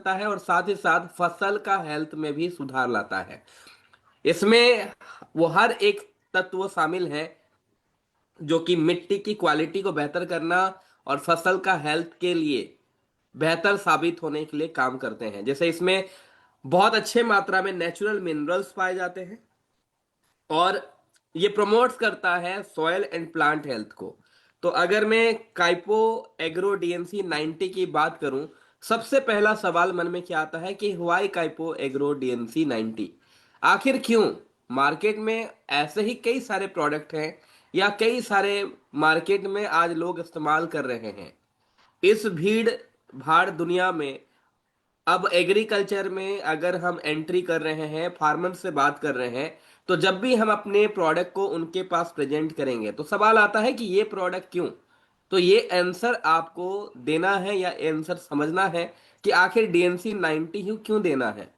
करता है और साथ ही साथ फसल का हेल्थ में भी सुधार लाता है। इसमें वो हर एक तत्व शामिल है जो कि मिट्टी की क्वालिटी को बेहतर करना और फसल का हेल्थ के लिए बेहतर साबित होने के लिए काम करते हैं। जैसे इसमें बहुत अच्छे मात्रा में नेचुरल मिनरल्स पाए जाते हैं और ये प्रमोट्स करता है सॉयल एंड प्लांट हेल्थ को। तो अगर मैं काइपो एग्रो डीएनसी 90 की बात करूं, सबसे पहला सवाल मन में क्या आता है कि व्हाई काइपो एग्रो डीएनसी 90? आखिर क्यों? मार्केट में ऐसे ही कई सारे प्रोडक्ट हैं या कई सारे मार्केट में आज लोग इस्तेमाल कर रहे हैं। इस भीड़ भाड़ दुनिया में अब एग्रीकल्चर में अगर हम एंट्री कर रहे हैं, फार्मर से बात कर रहे हैं, तो जब भी हम अपने प्रोडक्ट को उनके पास प्रेजेंट करेंगे तो सवाल आता है कि ये प्रोडक्ट क्यों। तो ये आंसर आपको देना है या आंसर समझना है कि आखिर डीएनसी 90 ही क्यों देना है।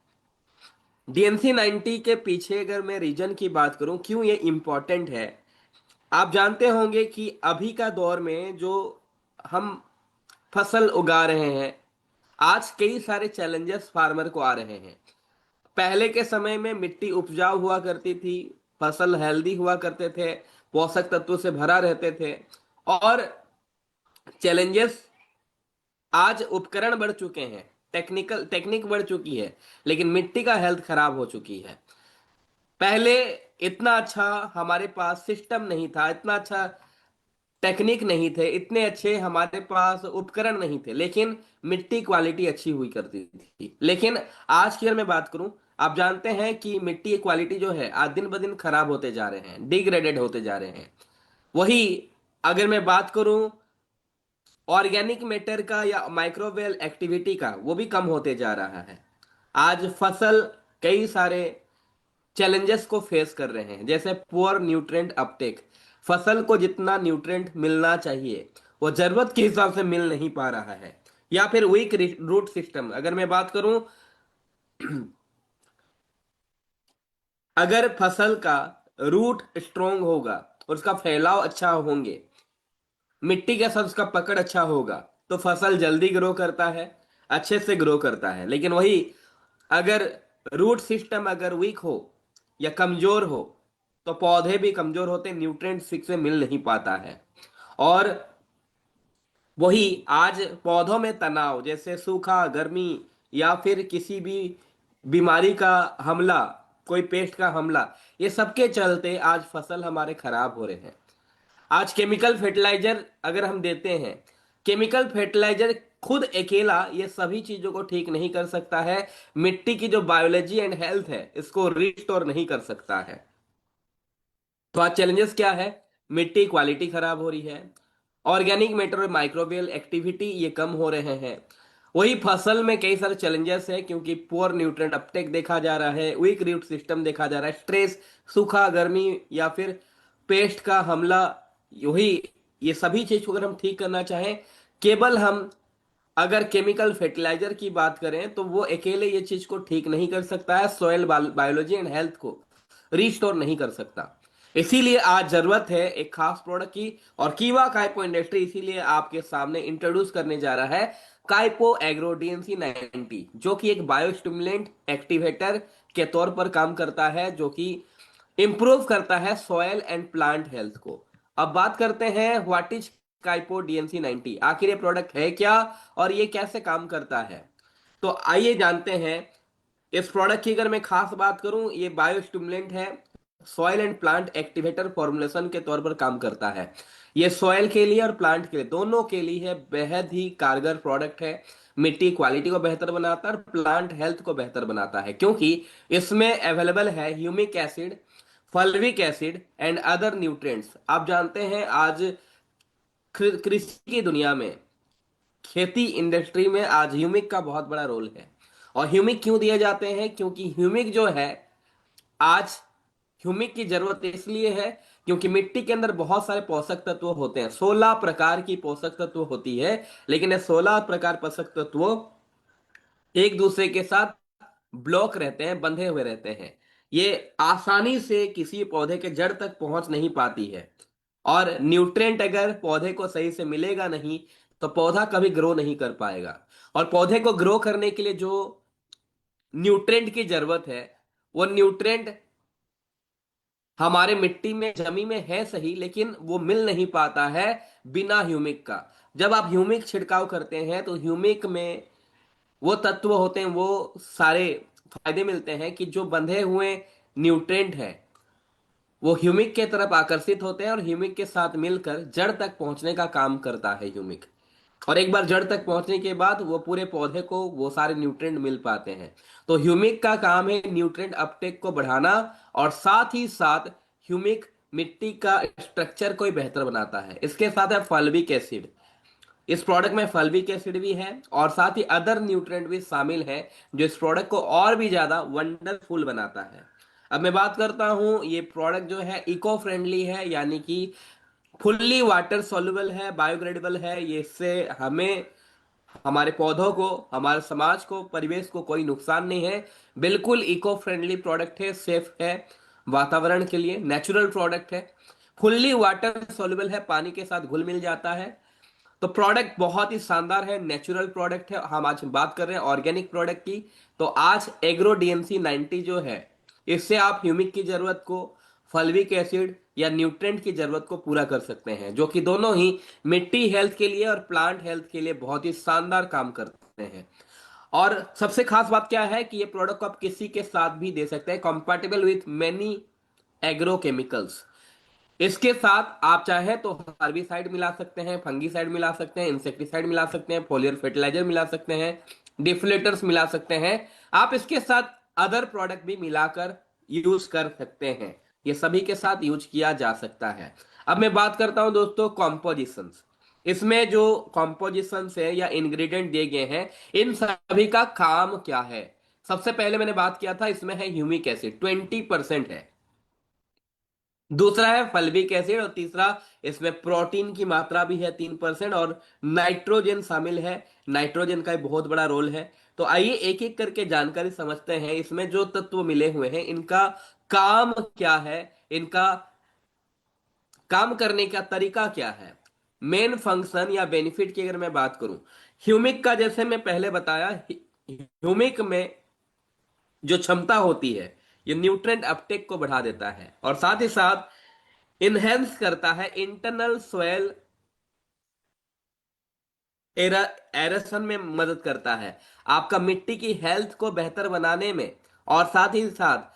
डीएनसी 90 के पीछे अगर मैं रीजन की बात करूं क्यों ये इंपॉर्टेंट है, आप जानते होंगे कि अभी का दौर में जो हम फसल उगा रहे हैं, आज कई सारे चैलेंजेस फार्मर को आ रहे हैं। पहले के समय में मिट्टी उपजाऊ हुआ करती थी, फसल हेल्दी हुआ करते थे, पोषक तत्वों से भरा रहते थे। और चैलेंजेस, आज उपकरण बढ़ चुके हैं, टेक्निक बढ़ चुकी है, लेकिन मिट्टी का हेल्थ खराब हो चुकी है। पहले इतना अच्छा हमारे पास सिस्टम नहीं था, इतना अच्छा टेक्निक नहीं थे, इतने अच्छे हमारे पास उपकरण नहीं थे, लेकिन मिट्टी क्वालिटी अच्छी हुई करती थी। लेकिन आज की अगर मैं बात करूं, आप जानते हैं कि मिट्टी की क्वालिटी जो है आज दिन ब दिन खराब होते जा रहे हैं, डिग्रेडेड होते जा रहे हैं। वही अगर मैं बात करूं ऑर्गेनिक मैटर का या माइक्रोवेल एक्टिविटी का, वो भी कम होते जा रहा है। आज फसल कई सारे चैलेंजेस को फेस कर रहे हैं, जैसे पुअर न्यूट्रिएंट अपटेक। फसल को जितना न्यूट्रिएंट मिलना चाहिए वो जरूरत के हिसाब से मिल नहीं पा रहा है। या फिर वीक रूट सिस्टम, अगर मैं बात करूं, अगर फसल का रूट स्ट्रोंग होगा और उसका फैलाव अच्छा होंगे, मिट्टी के साथ उसका पकड़ अच्छा होगा, तो फसल जल्दी ग्रो करता है, अच्छे से ग्रो करता है। लेकिन वही अगर रूट सिस्टम अगर वीक हो या कमजोर हो तो पौधे भी कमजोर होते, न्यूट्रिएंट ठीक से मिल नहीं पाता है। और वही आज पौधों में तनाव, जैसे सूखा, गर्मी या फिर किसी भी बीमारी का हमला, कोई पेस्ट का हमला, ये सबके चलते आज फसल हमारे खराब हो रहे हैं। आज केमिकल फर्टिलाइजर अगर हम देते हैं, केमिकल फर्टिलाइजर खुद अकेला ये सभी चीजों को ठीक नहीं कर सकता है। मिट्टी की जो बायोलॉजी एंड हेल्थ है इसको रिस्टोर नहीं कर सकता है। तो आज चैलेंजेस क्या है? मिट्टी क्वालिटी खराब हो रही है, ऑर्गेनिक मैटर और माइक्रोबियल एक्टिविटी ये कम हो रहे हैं। वही फसल में कई सारे चैलेंजेस है, क्योंकि पुअर न्यूट्रिएंट अपटेक देखा जा रहा है, वीक रूट सिस्टम देखा जा रहा है, स्ट्रेस, सूखा, गर्मी या फिर पेस्ट का हमला। वही ये सभी चीज को अगर हम ठीक करना चाहें, केवल हम अगर केमिकल फर्टिलाइजर की बात करें तो वो अकेले ये चीज को ठीक नहीं कर सकता है, सॉइल बायोलॉजी एंड हेल्थ को रिस्टोर नहीं कर सकता। इसीलिए आज जरूरत है एक खास प्रोडक्ट की, और कीवा काइपो इंडस्ट्री इसीलिए आपके सामने इंट्रोड्यूस करने जा रहा है काइपो एग्रो डीएनसी 90, जो कि एक बायोस्टिमुलेंट एक्टिवेटर के तौर पर काम करता है, जो कि इंप्रूव करता है सॉयल एंड प्लांट हेल्थ को। अब बात करते हैं व्हाट इज काइपो डीएनसी 90, आखिर ये प्रोडक्ट है क्या और ये कैसे काम करता है। तो आइए जानते हैं। इस प्रोडक्ट की अगर मैं खास बात करूं, ये बायोस्टिमुलेंट है, soil and plant activator formulation के तौर पर काम करता है। ये सॉइल के लिए और प्लांट के लिए, दोनों के लिए है, बेहद ही कारगर प्रोडक्ट है। मिट्टी क्वालिटी को बेहतर बनाता है और प्लांट हेल्थ को बेहतर बनाता है, क्योंकि इसमें अवेलेबल है humic acid, fulvic acid and other nutrients. आप जानते हैं आज कृषि की दुनिया में, खेती इंडस्ट्री में आज ह्यूमिक का बहुत बड़ा रोल है। और ह्यूमिक क्यों दिए जाते हैं? क्योंकि ह्यूमिक जो है आज, ह्यूमिक की जरूरत इसलिए है क्योंकि मिट्टी के अंदर बहुत सारे पोषक तत्व होते हैं, 16 प्रकार की पोषक तत्व होती है। लेकिन ये 16 प्रकार पोषक तत्व एक दूसरे के साथ ब्लॉक रहते हैं, बंधे हुए रहते हैं। ये आसानी से किसी पौधे के जड़ तक पहुंच नहीं पाती है। और न्यूट्रिएंट अगर पौधे को सही से मिलेगा नहीं तो पौधा कभी ग्रो नहीं कर पाएगा। और पौधे को ग्रो करने के लिए जो न्यूट्रेंट की जरूरत है, वो न्यूट्रेंट हमारे मिट्टी में जमी में है सही, लेकिन वो मिल नहीं पाता है बिना ह्यूमिक का। जब आप ह्यूमिक छिड़काव करते हैं तो ह्यूमिक में वो तत्व होते हैं, वो सारे फायदे मिलते हैं कि जो बंधे हुए न्यूट्रेंट है वो ह्यूमिक के तरफ आकर्षित होते हैं और ह्यूमिक के साथ मिलकर जड़ तक पहुंचने का काम करता है ह्यूमिक। और एक बार जड़ तक पहुंचने के बाद वो पूरे पौधे को वो सारे न्यूट्रिएंट मिल पाते हैं। तो ह्यूमिक का काम है न्यूट्रिएंट अपटेक को बढ़ाना, और साथ ही साथ ह्यूमिक मिट्टी का स्ट्रक्चर को ही बेहतर बनाता है। इसके साथ है फल्विक एसिड। इस प्रोडक्ट में फल्विक एसिड भी है और साथ ही अदर न्यूट्रिएंट भी शामिल है, जो इस प्रोडक्ट को और भी ज्यादा वंडरफुल बनाता है। अब मैं बात करता हूं, ये प्रोडक्ट जो है इको फ्रेंडली है, यानी कि फुल्ली वाटर सॉल्युबल है, बायोग्रेडेबल है। ये इससे हमें, हमारे पौधों को, हमारे समाज को, परिवेश को कोई नुकसान नहीं है। बिल्कुल इको फ्रेंडली प्रोडक्ट है, सेफ है वातावरण के लिए, नेचुरल प्रोडक्ट है, फुल्ली वाटर सॉल्युबल है, पानी के साथ घुल मिल जाता है। तो प्रोडक्ट बहुत ही शानदार है, नेचुरल प्रोडक्ट है। हम आज बात कर रहे हैं ऑर्गेनिक प्रोडक्ट की। तो आज एग्रो डीएमसी 90 जो है, इससे आप ह्यूमिक की जरूरत को, फल्विक एसिड या न्यूट्रेंट की जरूरत को पूरा कर सकते हैं, जो कि दोनों ही मिट्टी हेल्थ के लिए और प्लांट हेल्थ के लिए बहुत ही शानदार काम करते हैं। और सबसे खास बात क्या है कि ये प्रोडक्ट को आप किसी के साथ भी दे सकते हैं, compatible with many agro chemicals. इसके साथ आप चाहे तो हर्बिसाइड मिला सकते हैं, फंगीसाइड मिला सकते हैं, इंसेक्टिसाइड मिला सकते हैं, फोलियर फर्टिलाइजर मिला सकते हैं, डिफ्लेटर्स मिला सकते हैं। आप इसके साथ अदर प्रोडक्ट भी मिलाकर यूज कर सकते हैं। ये सभी के साथ यूज किया जा सकता है। अब मैं बात करता हूं दोस्तों कॉम्पोजिशंस। इसमें जो कॉम्पोजिशंस है या इंग्रेडिएंट दिए गए हैं, इन सभी का काम क्या है। सबसे पहले मैंने बात किया था, इसमें है ह्यूमिक एसिड 20% है, दूसरा है फल्विक एसिड, और तीसरा इसमें प्रोटीन की मात्रा भी है 3%, और नाइट्रोजन शामिल है। नाइट्रोजन का एक बहुत बड़ा रोल है। तो आइए एक एक करके जानकारी समझते हैं, इसमें जो तत्व मिले हुए हैं इनका काम क्या है, इनका काम करने का तरीका क्या है, मेन फंक्शन या बेनिफिट की अगर मैं बात करूं। ह्यूमिक का जैसे मैं पहले बताया, ह्यूमिक में जो क्षमता होती है, ये न्यूट्रेंट अपटेक को बढ़ा देता है और साथ ही साथ इनहेंस करता है इंटरनल सॉइल एरेशन में मदद करता है, आपका मिट्टी की हेल्थ को बेहतर बनाने में, और साथ ही साथ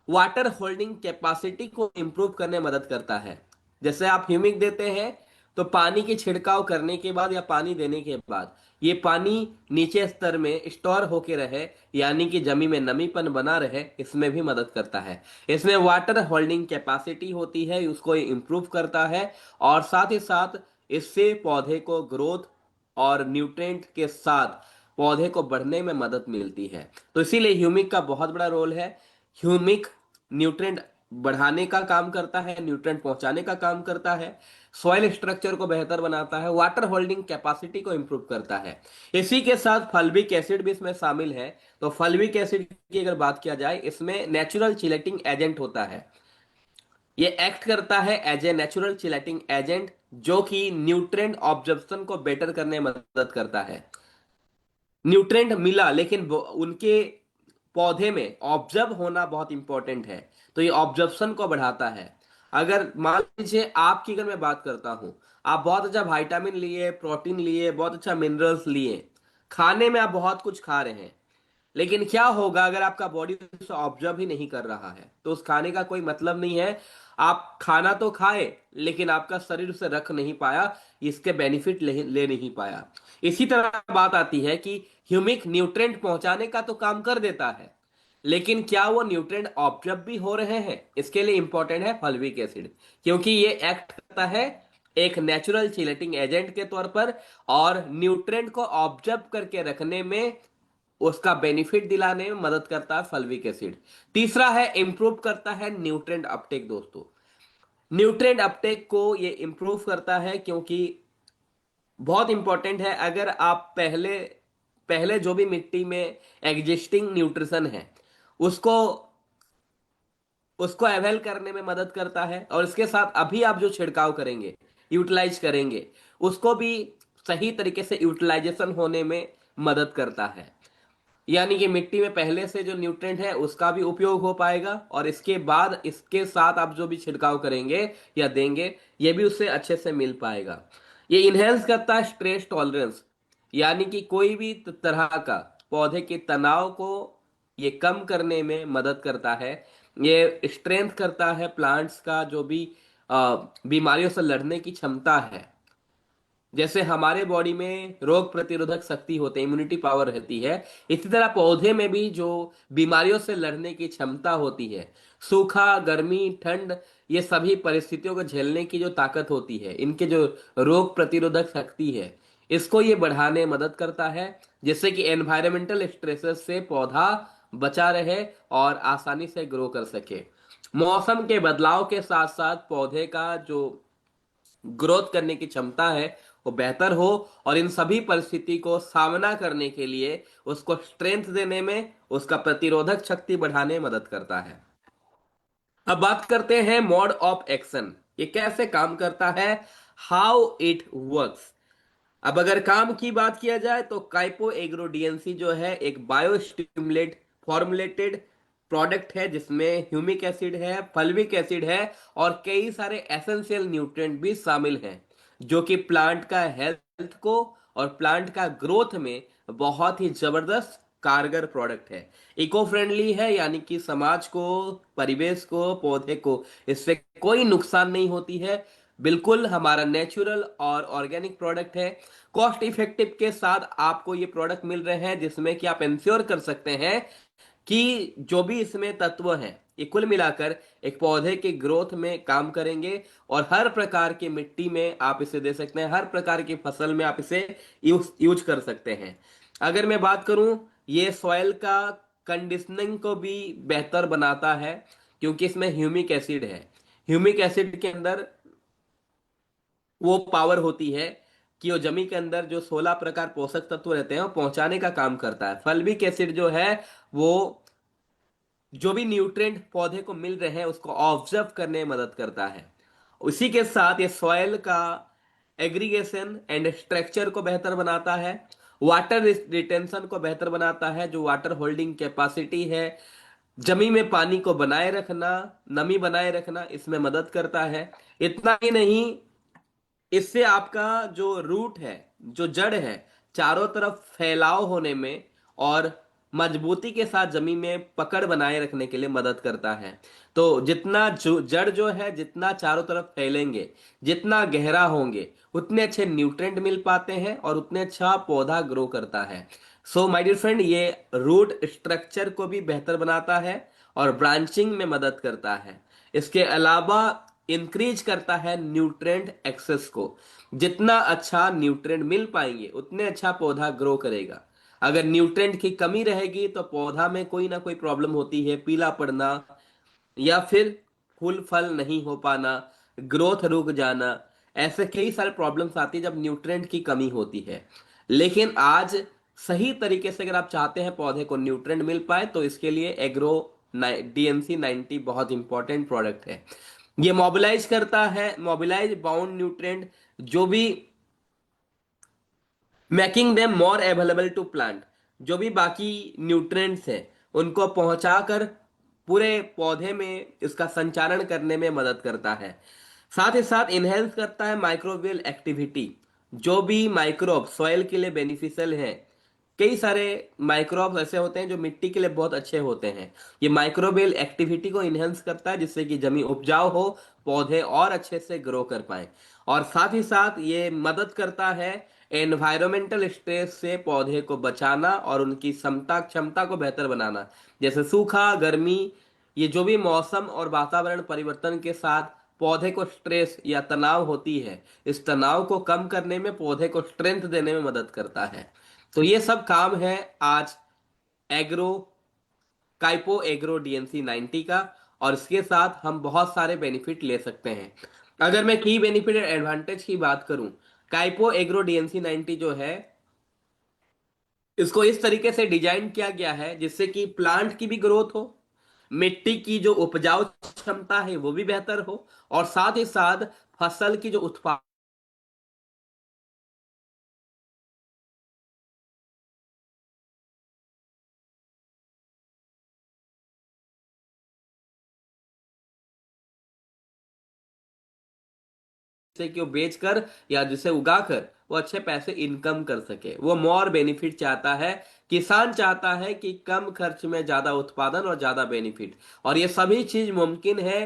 वाटर होल्डिंग कैपेसिटी को इंप्रूव करने में मदद करता है। जैसे आप ह्यूमिक देते हैं तो पानी की छिड़काव करने के बाद या पानी देने के बाद ये पानी नीचे स्तर में स्टोर होके रहे, यानी कि जमीन में नमीपन बना रहे, इसमें भी मदद करता है। इसमें वाटर होल्डिंग कैपेसिटी होती है, उसको इंप्रूव करता है। और साथ ही साथ इससे पौधे को ग्रोथ और न्यूट्रिएंट के साथ पौधे को बढ़ने में मदद मिलती है। तो इसीलिए ह्यूमिक का बहुत बड़ा रोल है। ह्यूमिक न्यूट्रिएंट बढ़ाने का काम करता है, न्यूट्रिएंट पहुंचाने का काम करता है, सॉइल स्ट्रक्चर को बेहतर बनाता है, वाटर होल्डिंग कैपेसिटी को इंप्रूव करता है। इसी के साथ फल्विक एसिड भी इसमें शामिल है। तो फल्विक एसिड की अगर बात किया जाए, इसमें नेचुरल चिलेटिंग एजेंट होता है। ये एक्ट करता है as a natural chelating agent, जो कि न्यूट्रिएंट ऑब्जर्प्शन को बेटर करने में मदद करता है। न्यूट्रिएंट मिला, लेकिन उनके पौधे में ऑब्जर्व होना बहुत इंपॉर्टेंट है, तो ये ऑब्जर्प्शन को बढ़ाता है। अगर मान लीजिए आपकी अगर मैं बात करता हूं, आप बहुत अच्छा विटामिन लिए, प्रोटीन लिए, बहुत अच्छा मिनरल्स लिए, खाने में आप बहुत कुछ खा रहे हैं, लेकिन क्या होगा अगर आपका बॉडी उसे ऑब्जर्व ही नहीं कर रहा है, तो उस खाने का कोई मतलब नहीं है। आप खाना तो खाए, लेकिन आपका शरीर उसे रख नहीं पाया, इसके बेनिफिट ले नहीं पाया। इसी तरह बात आती है कि ह्यूमिक न्यूट्रिएंट पहुंचाने का तो काम कर देता है, लेकिन क्या वो न्यूट्रिएंट ऑब्जर्व भी हो रहे हैं, इसके लिए इंपॉर्टेंट है फल्विक एसिड, क्योंकि ये एक्ट करता है एक नेचुरल चिलेटिंग एजेंट के तौर पर, और न्यूट्रिएंट को ऑब्जर्व करके रखने में, उसका बेनिफिट दिलाने में मदद करता है फल्विक एसिड। तीसरा है इंप्रूव करता है न्यूट्रिएंट अपटेक दोस्तों। न्यूट्रिएंट अपटेक को ये इंप्रूव करता है, क्योंकि बहुत इंपॉर्टेंट है। अगर आप पहले पहले जो भी मिट्टी में एग्जिस्टिंग न्यूट्रिशन है, उसको उसको अवेल करने में मदद करता है, और इसके साथ अभी आप जो छिड़काव करेंगे, यूटिलाइज करेंगे, उसको भी सही तरीके से यूटिलाइजेशन होने में मदद करता है। यानी कि मिट्टी में पहले से जो न्यूट्रिएंट है उसका भी उपयोग हो पाएगा, और इसके बाद इसके साथ आप जो भी छिड़काव करेंगे या देंगे ये भी उससे अच्छे से मिल पाएगा। ये इनहेंस करता है स्ट्रेस टॉलरेंस, यानी कि कोई भी तरह का पौधे के तनाव को ये कम करने में मदद करता है। ये स्ट्रेंथ करता है प्लांट्स का जो भी बीमारियों से लड़ने की क्षमता है। जैसे हमारे बॉडी में रोग प्रतिरोधक शक्ति होती है, इम्यूनिटी पावर रहती है, इसी तरह पौधे में भी जो बीमारियों से लड़ने की क्षमता होती है, सूखा, गर्मी, ठंड, ये सभी परिस्थितियों को झेलने की जो ताकत होती है, इनके जो रोग प्रतिरोधक शक्ति है, इसको ये बढ़ाने में मदद करता है, जिससे कि एनवायरमेंटल स्ट्रेसेस से पौधा बचा रहे और आसानी से ग्रो कर सके। मौसम के बदलाव के साथ साथ पौधे का जो ग्रोथ करने की क्षमता है वो बेहतर हो, और इन सभी परिस्थिति को सामना करने के लिए उसको स्ट्रेंथ देने में, उसका प्रतिरोधक शक्ति बढ़ाने में मदद करता है। अब बात करते हैं मोड ऑफ एक्शन, ये कैसे काम करता है, हाउ इट वर्क्स। अब अगर काम की बात किया जाए तो काइपो एग्रो डीएनसी जो है एक बायोस्टिमुलेट फॉर्मुलेटेड प्रोडक्ट है, जिसमें ह्यूमिक एसिड है, फल्विक एसिड है, और कई सारे एसेंशियल न्यूट्रिएंट भी शामिल हैं, जो कि प्लांट का हेल्थ को और प्लांट का ग्रोथ में बहुत ही जबरदस्त कारगर प्रोडक्ट है। इको फ्रेंडली है, यानी कि समाज को, परिवेश को, पौधे को इससे कोई नुकसान नहीं होती है। बिल्कुल हमारा नेचुरल और ऑर्गेनिक प्रोडक्ट है। कॉस्ट इफेक्टिव के साथ आपको ये प्रोडक्ट मिल रहे हैं, जिसमें कि आप इंश्योर कर सकते हैं कि जो भी इसमें तत्व हैं ये कुल मिलाकर एक पौधे के ग्रोथ में काम करेंगे, और हर प्रकार की मिट्टी में आप इसे दे सकते हैं, हर प्रकार की फसल में आप इसे यूज कर सकते हैं। अगर मैं बात करूं, ये सॉइल का कंडीशनिंग को भी बेहतर बनाता है, क्योंकि इसमें ह्यूमिक एसिड है। ह्यूमिक एसिड के अंदर वो पावर होती है कि वो जमीन के अंदर जो 16 प्रकार पोषक तत्व रहते हैं वो पहुंचाने का काम करता है। फल्विक एसिड जो है वो जो भी न्यूट्रिएंट पौधे को मिल रहे हैं उसको ऑब्जर्व करने में मदद करता है। उसी के साथ ये सॉइल का एग्रीगेशन एंड स्ट्रक्चर को बेहतर बनाता है, वाटर रिटेंशन को बेहतर बनाता है, जो वाटर होल्डिंग कैपेसिटी है, जमीन में पानी को बनाए रखना, नमी बनाए रखना, इसमें मदद करता है। इतना ही नहीं, इससे आपका जो रूट है, जो जड़ है, चारों तरफ फैलाव होने में और मजबूती के साथ जमीन में पकड़ बनाए रखने के लिए मदद करता है। तो जितना जो जड़ जो है, जितना चारों तरफ फैलेंगे, जितना गहरा होंगे, उतने अच्छे न्यूट्रिएंट मिल पाते हैं और उतने अच्छा पौधा ग्रो करता है। सो माय डियर फ्रेंड, ये रूट स्ट्रक्चर को भी बेहतर बनाता है और ब्रांचिंग में मदद करता है। इसके अलावा इंक्रीज करता है न्यूट्रिएंट एक्सेस को। जितना अच्छा न्यूट्रिएंट मिल पाएंगे उतने अच्छा पौधा ग्रो करेगा। अगर न्यूट्रिएंट की कमी रहेगी तो पौधा में कोई ना कोई प्रॉब्लम होती है, पीला पड़ना, या फिर फूल फल नहीं हो पाना, ग्रोथ रुक जाना, ऐसे कई सारे प्रॉब्लम्स आती है जब न्यूट्रिएंट की कमी होती है। लेकिन आज सही तरीके से अगर आप चाहते हैं पौधे को न्यूट्रिएंट मिल पाए तो इसके लिए एग्रो डीएनसी 90 बहुत इंपॉर्टेंट प्रोडक्ट है। ये मोबिलाइज करता है, मोबिलाइज बाउंड न्यूट्रिएंट, जो भी making them more available to plant, जो भी बाकी न्यूट्रिएंट्स हैं उनको पहुंचाकर पूरे पौधे में इसका संचारण करने में मदद करता है। साथ ही साथ इनहेंस करता है माइक्रोबियल एक्टिविटी। जो भी माइक्रोब सॉइल के लिए बेनिफिशियल हैं, कई सारे माइक्रोब्स ऐसे होते हैं जो मिट्टी के लिए बहुत अच्छे होते हैं, ये माइक्रोबियल एक्टिविटी को इनहेंस करता है, जिससे कि जमीन उपजाऊ हो, पौधे और अच्छे से ग्रो कर पाए। और साथ ही साथ ये मदद करता है एनवायरमेंटल स्ट्रेस से पौधे को बचाना और उनकी क्षमता क्षमता को बेहतर बनाना। जैसे सूखा, गर्मी, ये जो भी मौसम और वातावरण परिवर्तन के साथ पौधे को स्ट्रेस या तनाव होती है, इस तनाव को कम करने में, पौधे को स्ट्रेंथ देने में मदद करता है। तो ये सब काम है आज एग्रो काइपो एग्रो डीएनसी 90 का, और इसके साथ हम बहुत सारे बेनिफिट ले सकते हैं। अगर मैं की बेनिफिट एंड एडवांटेज की बात करूं, काइपो एग्रो डीएनसी 90 जो है, इसको इस तरीके से डिजाइन किया गया है जिससे कि प्लांट की भी ग्रोथ हो, मिट्टी की जो उपजाऊ क्षमता है वो भी बेहतर हो, और साथ ही साथ फसल की जो उत्पादन जिससे कि वो बेचकर या जिसे उगाकर वो अच्छे पैसे इनकम कर सके। वो मोर बेनिफिट चाहता है। किसान चाहता है कि कम खर्च में ज्यादा उत्पादन और ज्यादा बेनिफिट। और ये सभी चीज मुमकिन है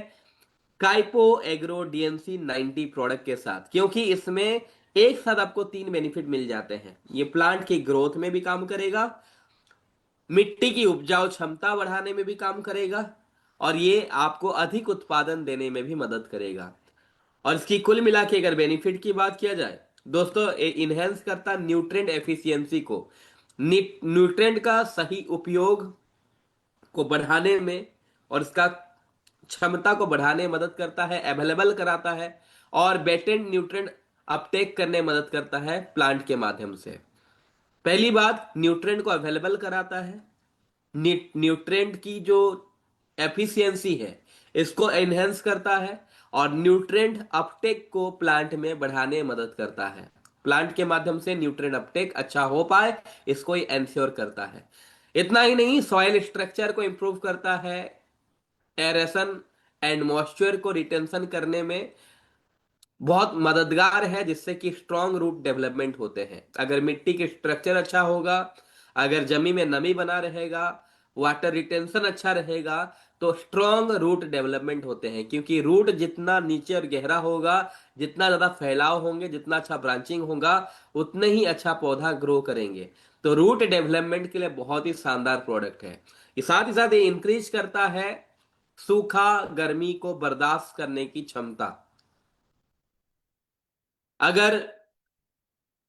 काइपो एग्रो डीएनसी 90 प्रोडक्ट के साथ, क्योंकि इसमें एक साथ आपको तीन बेनिफिट मिल जाते हैं। ये प्लांट की ग्रोथ में भी काम करेगा, मिट्टी की उपजाऊ क्षमता बढ़ाने में भी काम करेगा, और ये आपको अधिक उत्पादन देने में भी मदद करेगा। और इसकी कुल मिला के अगर बेनिफिट की बात किया जाए दोस्तों, ये इनहेंस करता न्यूट्रिएंट एफिशिएंसी को, न्यूट्रिएंट का सही उपयोग को बढ़ाने में और इसका क्षमता को बढ़ाने में मदद करता है, अवेलेबल कराता है, और बेटर न्यूट्रिएंट अपटेक करने में मदद करता है प्लांट के माध्यम से। पहली बात, न्यूट्रिएंट को अवेलेबल कराता है। न्यूट्रिएंट की जो एफिशिएंसी है इसको एनहेंस करता है, और न्यूट्रिएंट अपटेक को प्लांट में बढ़ाने में मदद करता है। प्लांट के माध्यम से न्यूट्रिएंट अपटेक अच्छा हो पाए, इसको ही एंश्योर करता है। इतना ही नहीं, सॉइल स्ट्रक्चर को इंप्रूव करता है, एरेशन एंड मॉइस्चर को रिटेंशन करने में बहुत मददगार है, जिससे कि स्ट्रॉन्ग रूट डेवलपमेंट होते हैं। अगर मिट्टी के स्ट्रक्चर अच्छा होगा, अगर जमीन में नमी बना रहेगा, वाटर रिटेंशन अच्छा रहेगा, तो स्ट्रॉन्ग रूट डेवलपमेंट होते हैं। क्योंकि रूट जितना नीचे और गहरा होगा, जितना ज्यादा फैलाव होंगे, जितना अच्छा ब्रांचिंग होगा, उतने ही अच्छा पौधा ग्रो करेंगे। तो रूट डेवलपमेंट के लिए बहुत ही शानदार प्रोडक्ट है। साथ ही साथ ये इंक्रीज करता है सूखा गर्मी को बर्दाश्त करने की क्षमता। अगर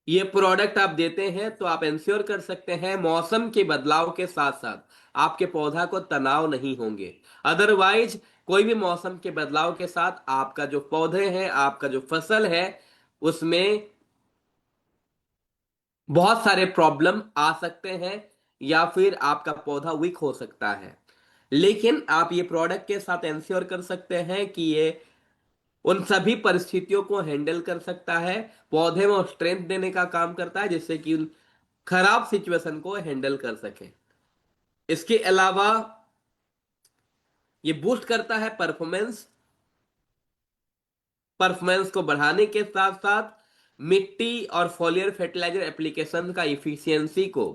ये प्रोडक्ट आप देते हैं तो आप इंश्योर कर सकते हैं मौसम के बदलाव के साथ साथ आपके पौधा को तनाव नहीं होंगे। अदरवाइज कोई भी मौसम के बदलाव के साथ आपका जो पौधे हैं, आपका जो फसल है, उसमें बहुत सारे प्रॉब्लम आ सकते हैं, या फिर आपका पौधा वीक हो सकता है। लेकिन आप ये प्रोडक्ट के साथ इंश्योर कर सकते हैं कि ये उन सभी परिस्थितियों को हैंडल कर सकता है, पौधे में स्ट्रेंथ देने का काम करता है, जिससे कि उन खराब सिचुएशन को हैंडल कर सके। इसके अलावा ये बूस्ट करता है परफॉर्मेंस। परफॉर्मेंस को बढ़ाने के साथ साथ मिट्टी और फॉलियर फर्टिलाइजर एप्लीकेशन का इफिशियंसी को,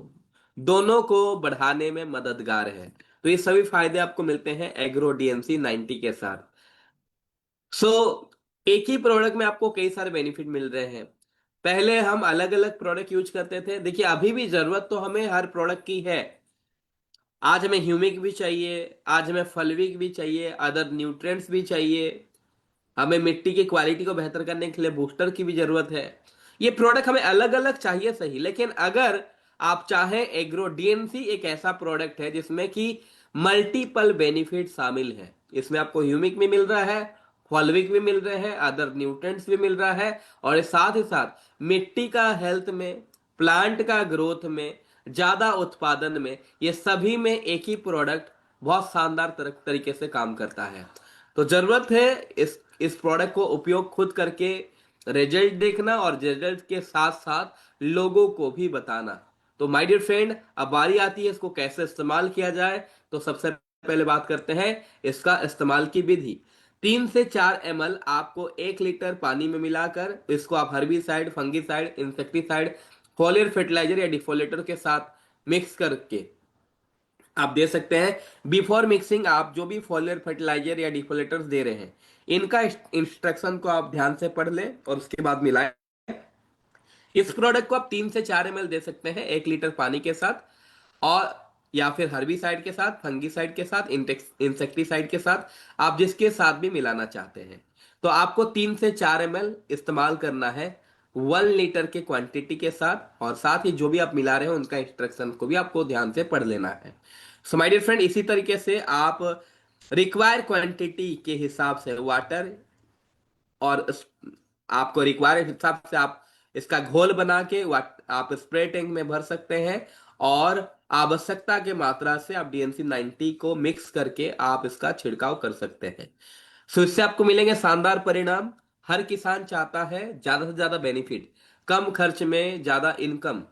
दोनों को बढ़ाने में मददगार है। तो ये सभी फायदे आपको मिलते हैं एग्रो डीएनसी 90 के साथ। सो एक ही प्रोडक्ट में आपको कई सारे बेनिफिट मिल रहे हैं। पहले हम अलग अलग प्रोडक्ट यूज करते थे, देखिए अभी भी जरूरत तो हमें हर प्रोडक्ट की है। आज हमें ह्यूमिक भी चाहिए, आज हमें फलविक भी चाहिए, अदर न्यूट्रिएंट्स भी चाहिए, हमें मिट्टी की क्वालिटी को बेहतर करने के लिए बूस्टर की भी जरूरत है। ये प्रोडक्ट हमें अलग अलग चाहिए सही, लेकिन अगर आप चाहें, एग्रो डीएनसी एक ऐसा प्रोडक्ट है जिसमें कि मल्टीपल बेनिफिट शामिल है। इसमें आपको ह्यूमिक भी मिल रहा है, फॉलविक भी मिल रहे हैं, अदर न्यूट्रिएंट्स भी मिल रहा है, और साथ ही साथ मिट्टी का हेल्थ में, प्लांट का ग्रोथ में, ज्यादा उत्पादन में, ये सभी में एक ही प्रोडक्ट बहुत शानदार तरीके से काम करता है। तो जरूरत है इस प्रोडक्ट को उपयोग खुद करके रिजल्ट देखना, और रिजल्ट के साथ साथ लोगों को भी बताना। तो माय डियर फ्रेंड, अब बारी आती है इसको कैसे इस्तेमाल किया जाए। तो सबसे पहले बात करते हैं इसका इस्तेमाल की विधि। 3 से 4 ml आपको 1 लीटर पानी में मिलाकर इसको आप herbicide, fungicide, insecticide, foliar fertiliser या डिफोलेटर के साथ मिक्स करके आप दे सकते हैं। बिफोर मिक्सिंग आप जो भी फॉलियर फर्टिलाइजर या डिफोलेटर्स दे रहे हैं, इनका इंस्ट्रक्शन को आप ध्यान से पढ़ लें और उसके बाद मिलाएं। इस प्रोडक्ट को आप 3 से 4 ml दे सकते हैं 1 लीटर पानी के साथ, और या फिर हर्बिसाइड के साथ, फंगिसाइड के साथ, इंसेक्टिसाइड के साथ, आप जिसके साथ भी मिलाना चाहते हैं। तो आपको 3 से 4 ml इस्तेमाल करना है 1 लीटर के क्वांटिटी के साथ, और साथ ही जो भी आप मिला रहे हो उनका इंस्ट्रक्शन को भी आपको ध्यान से पढ़ लेना है। सो माय डियर फ्रेंड, इसी तरीके से आप रिक्वायर क्वांटिटी के हिसाब से वाटर, और आपको रिक्वायर हिसाब से आप इसका घोल बना के आप स्प्रे टैंक में भर सकते हैं, और आवश्यकता के मात्रा से आप डीएनसी 90 को मिक्स करके आप इसका छिड़काव कर सकते हैं। सो इससे आपको मिलेंगे शानदार परिणाम। हर किसान चाहता है ज्यादा से ज्यादा बेनिफिट, कम खर्च में ज्यादा इनकम।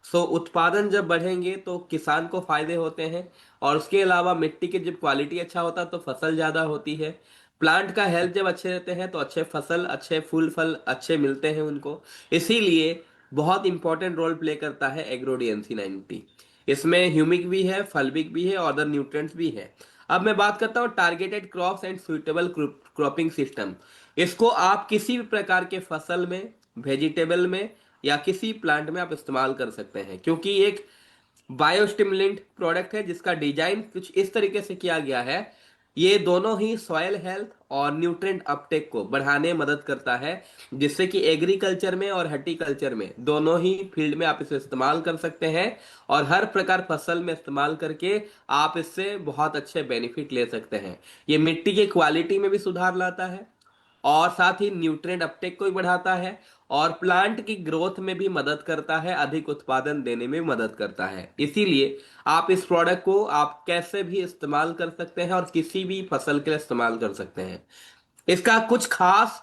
सो उत्पादन जब बढ़ेंगे तो किसान को फायदे होते हैं, और उसके अलावा मिट्टी की जब क्वालिटी अच्छा होता है तो फसल ज्यादा होती है। प्लांट का हेल्थ जब अच्छे रहते हैं तो अच्छे फसल, अच्छे फूल फल अच्छे मिलते हैं उनको। इसीलिए बहुत इंपॉर्टेंट रोल प्ले करता है एग्रोडीएनसी 90। इसमें ह्यूमिक भी है, फल्विक भी है और अदर न्यूट्रिएंट्स भी है। अब मैं बात करता हूँ targeted crops and suitable cropping system. इसको आप किसी भी प्रकार के फसल में, वेजिटेबल में या किसी प्लांट में आप इस्तेमाल कर सकते हैं, क्योंकि एक बायोस्टिमुलेंट प्रोडक्ट है जिसका डिजाइन कुछ इस तरीके से किया गया है। ये दोनों ही सॉयल हेल्थ और न्यूट्रिएंट अपटेक को बढ़ाने में मदद करता है, जिससे कि एग्रीकल्चर में और हर्टिकल्चर में दोनों ही फील्ड में आप इसे इस्तेमाल कर सकते हैं। और हर प्रकार फसल में इस्तेमाल करके आप इससे बहुत अच्छे बेनिफिट ले सकते हैं। ये मिट्टी की क्वालिटी में भी सुधार लाता है और साथ ही न्यूट्रिएंट अपटेक को भी बढ़ाता है और प्लांट की ग्रोथ में भी मदद करता है, अधिक उत्पादन देने में भी मदद करता है। इसीलिए आप इस प्रोडक्ट को आप कैसे भी इस्तेमाल कर सकते हैं और किसी भी फसल के लिए इस्तेमाल कर सकते हैं। इसका कुछ खास,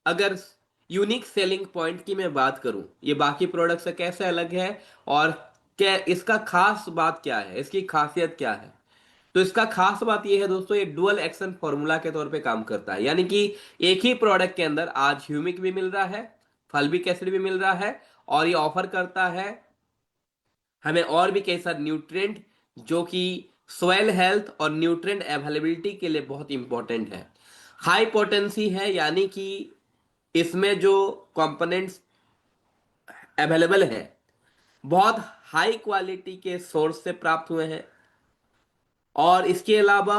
अगर यूनिक सेलिंग पॉइंट की मैं बात करूं, ये बाकी प्रोडक्ट से कैसे अलग है और क्या इसका खास बात क्या है, इसकी खासियत क्या है, तो इसका खास बात यह है दोस्तों, ये डुअल एक्शन फॉर्मूला के तौर पे काम करता है। यानी कि एक ही प्रोडक्ट के अंदर आज ह्यूमिक भी मिल रहा है, फल्विक एसिड भी मिल रहा है, और ये ऑफर करता है हमें और भी कई सारे न्यूट्रिएंट जो कि सॉइल हेल्थ और न्यूट्रिएंट अवेलेबिलिटी के लिए बहुत इंपॉर्टेंट है। हाई पोटेंसी है, यानी कि इसमें जो कंपोनेंट्स अवेलेबल है बहुत हाई क्वालिटी के सोर्स से प्राप्त हुए हैं। और इसके अलावा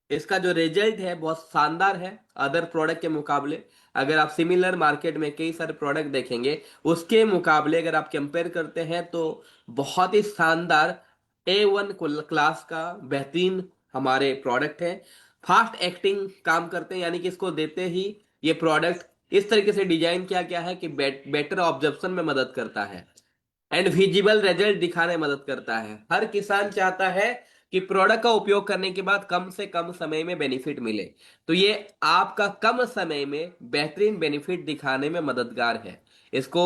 इसका जो रिजल्ट है बहुत शानदार है अदर प्रोडक्ट के मुकाबले। अगर आप सिमिलर मार्केट में कई सारे प्रोडक्ट देखेंगे, उसके मुकाबले अगर आप कंपेयर करते हैं तो बहुत ही शानदार A1 क्लास का बेहतरीन हमारे प्रोडक्ट है। फास्ट एक्टिंग काम करते हैं, यानी कि इसको देते ही ये प्रोडक्ट इस तरीके से डिजाइन किया गया है कि बेटर ऑब्जर्वेशन में मदद करता है एंड विजिबल रिजल्ट दिखाने में मदद करता है। हर किसान चाहता है कि प्रोडक्ट का उपयोग करने के बाद कम से कम समय में बेनिफिट मिले, तो ये आपका कम समय में बेहतरीन बेनिफिट दिखाने में मददगार है। इसको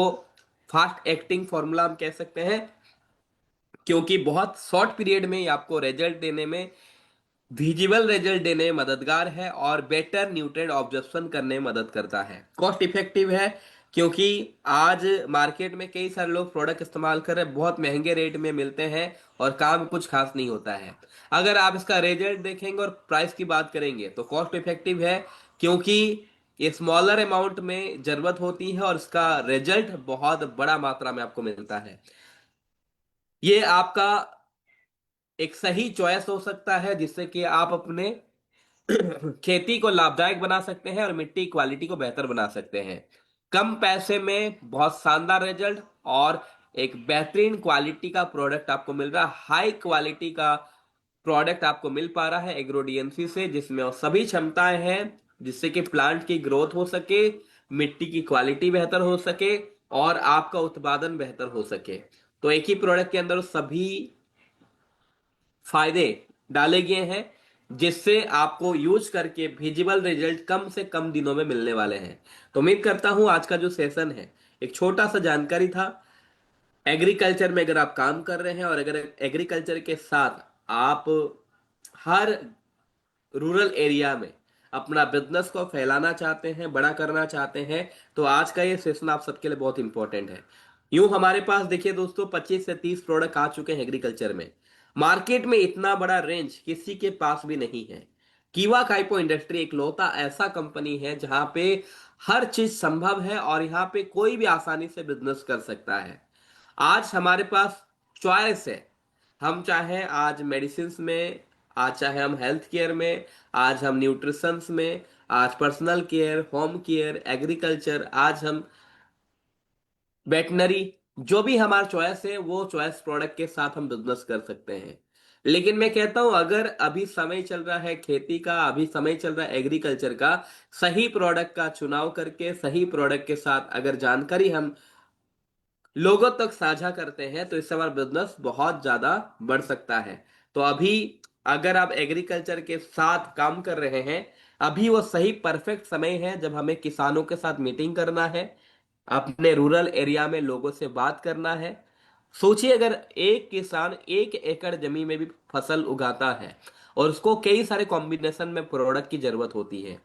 फास्ट एक्टिंग फॉर्मूला हम कह सकते हैं, क्योंकि बहुत शॉर्ट पीरियड में ये आपको रिजल्ट देने में, विजिबल रिजल्ट देने में मददगार है और बेटर न्यूट्रिएंट ऑब्जर्वेशन करने में मदद करता है। कॉस्ट इफेक्टिव है, क्योंकि आज मार्केट में कई सारे लोग प्रोडक्ट इस्तेमाल कर रहे हैं, बहुत महंगे रेट में मिलते हैं और काम कुछ खास नहीं होता है। अगर आप इसका रिजल्ट देखेंगे और प्राइस की बात करेंगे तो कॉस्ट इफेक्टिव है, क्योंकि ये स्मॉलर अमाउंट में जरूरत होती है और इसका रिजल्ट बहुत बड़ा मात्रा में आपको मिलता है। ये आपका एक सही चॉइस हो सकता है जिससे कि आप अपने खेती को लाभदायक बना सकते हैं और मिट्टी की क्वालिटी को बेहतर बना सकते हैं। कम पैसे में बहुत शानदार रिजल्ट और एक बेहतरीन क्वालिटी का प्रोडक्ट आपको मिल रहा है। हाई क्वालिटी का प्रोडक्ट आपको मिल पा रहा है एग्रोडीएनसी से, जिसमें वो सभी क्षमताएं हैं जिससे कि प्लांट की ग्रोथ हो सके, मिट्टी की क्वालिटी बेहतर हो सके और आपका उत्पादन बेहतर हो सके। तो एक ही प्रोडक्ट के अंदर सभी फायदे डाले गए हैं, जिससे आपको यूज करके विजिबल रिजल्ट कम से कम दिनों में मिलने वाले हैं। तो उम्मीद करता हूं आज का जो सेशन है एक छोटा सा जानकारी था। एग्रीकल्चर में अगर आप काम कर रहे हैं और अगर एग्रीकल्चर के साथ आप हर रूरल एरिया में अपना बिजनेस को फैलाना चाहते हैं, बड़ा करना चाहते हैं, तो आज का ये सेशन आप सबके लिए बहुत इंपॉर्टेंट है। यूं हमारे पास देखिए दोस्तों 25 से 30 प्रोडक्ट आ चुके हैं एग्रीकल्चर में। मार्केट में इतना बड़ा रेंज किसी के पास भी नहीं है। कीवा काइपो इंडस्ट्री एक लौता ऐसा कंपनी है जहां पे हर चीज संभव है और यहाँ पे कोई भी आसानी से बिजनेस कर सकता है। आज हमारे पास चॉइस है, हम चाहे आज मेडिसिन में, आज चाहे हम हेल्थ केयर में, आज हम न्यूट्रिशंस में, आज personal care, home care, agriculture, आज हम वेटनरी, जो भी हमारा चॉइस है वो चॉइस प्रोडक्ट के साथ हम बिजनेस कर सकते हैं। लेकिन मैं कहता हूं अगर अभी समय चल रहा है खेती का, अभी समय चल रहा है एग्रीकल्चर का, सही प्रोडक्ट का चुनाव करके सही प्रोडक्ट के साथ अगर जानकारी हम लोगों तक साझा करते हैं तो इससे हमारा बिजनेस बहुत ज्यादा बढ़ सकता है। तो अभी अगर आप एग्रीकल्चर के साथ काम कर रहे हैं, अभी वो सही परफेक्ट समय है जब हमें किसानों के साथ मीटिंग करना है, अपने रूरल एरिया में लोगों से बात करना है, सोचिए अगर एक किसान 1 एकड़ जमीन में भी फसल उगाता है और उसको कई सारे कॉम्बिनेशन में प्रोडक्ट की जरूरत होती है,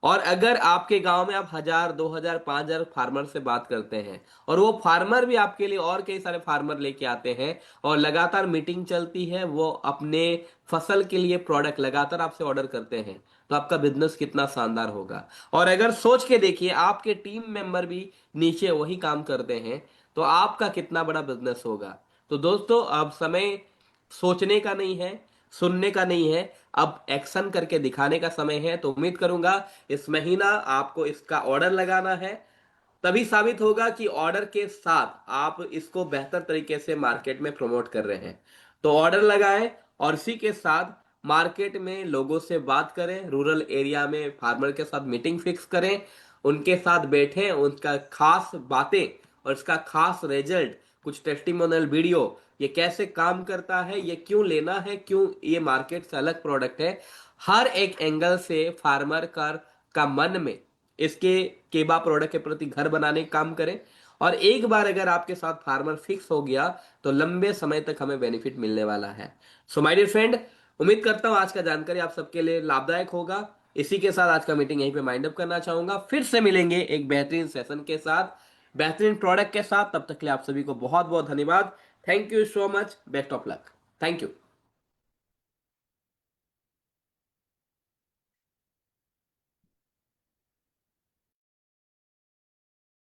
और अगर आपके गांव में आप 1,000, 2,000, 5,000 फार्मर से बात करते हैं और वो फार्मर भी आपके लिए और कई सारे फार्मर लेके आते हैं और लगातार मीटिंग चलती है, वो अपने फसल के लिए प्रोडक्ट लगातार आपसे ऑर्डर करते हैं, तो आपका बिजनेस कितना शानदार होगा। और अगर सोच के देखिए आपके टीम मेंबर भी नीचे वही काम करते हैं, तो आपका कितना बड़ा बिजनेस होगा। तो दोस्तों अब समय सोचने का नहीं है, सुनने का नहीं है, अब एक्शन करके दिखाने का समय है। तो उम्मीद करूंगा इस महीना आपको इसका ऑर्डर लगाना है, तभी साबित होगा कि ऑर्डर के साथ आप इसको बेहतर तरीके से मार्केट में प्रमोट कर रहे हैं। तो ऑर्डर लगाएं और इसी के साथ मार्केट में लोगों से बात करें, रूरल एरिया में फार्मर के साथ मीटिंग फिक्स करें, उनके साथ बैठें, उनका खास बातें और इसका खास रिजल्ट, कुछ टेस्टिमोनियल वीडियो, ये कैसे काम करता है, ये क्यों लेना है, क्यों ये मार्केट से अलग प्रोडक्ट है, हर एक एंगल से फार्मर का मन में इसके केबा प्रोडक्ट के प्रति घर बनाने का काम करें। और एक बार अगर आपके साथ फार्मर फिक्स हो गया तो लंबे समय तक हमें बेनिफिट मिलने वाला है। सो माय डियर फ्रेंड, उम्मीद करता हूं आज का जानकारी आप सबके लिए लाभदायक होगा। इसी के साथ आज का मीटिंग यहीं पे माइंड अप करना चाहूंगा। फिर से मिलेंगे एक बेहतरीन सेशन के साथ, बेहतरीन प्रोडक्ट के साथ। तब तक के लिए आप सभी को बहुत बहुत धन्यवाद। Thank you so much, best of luck. Thank you.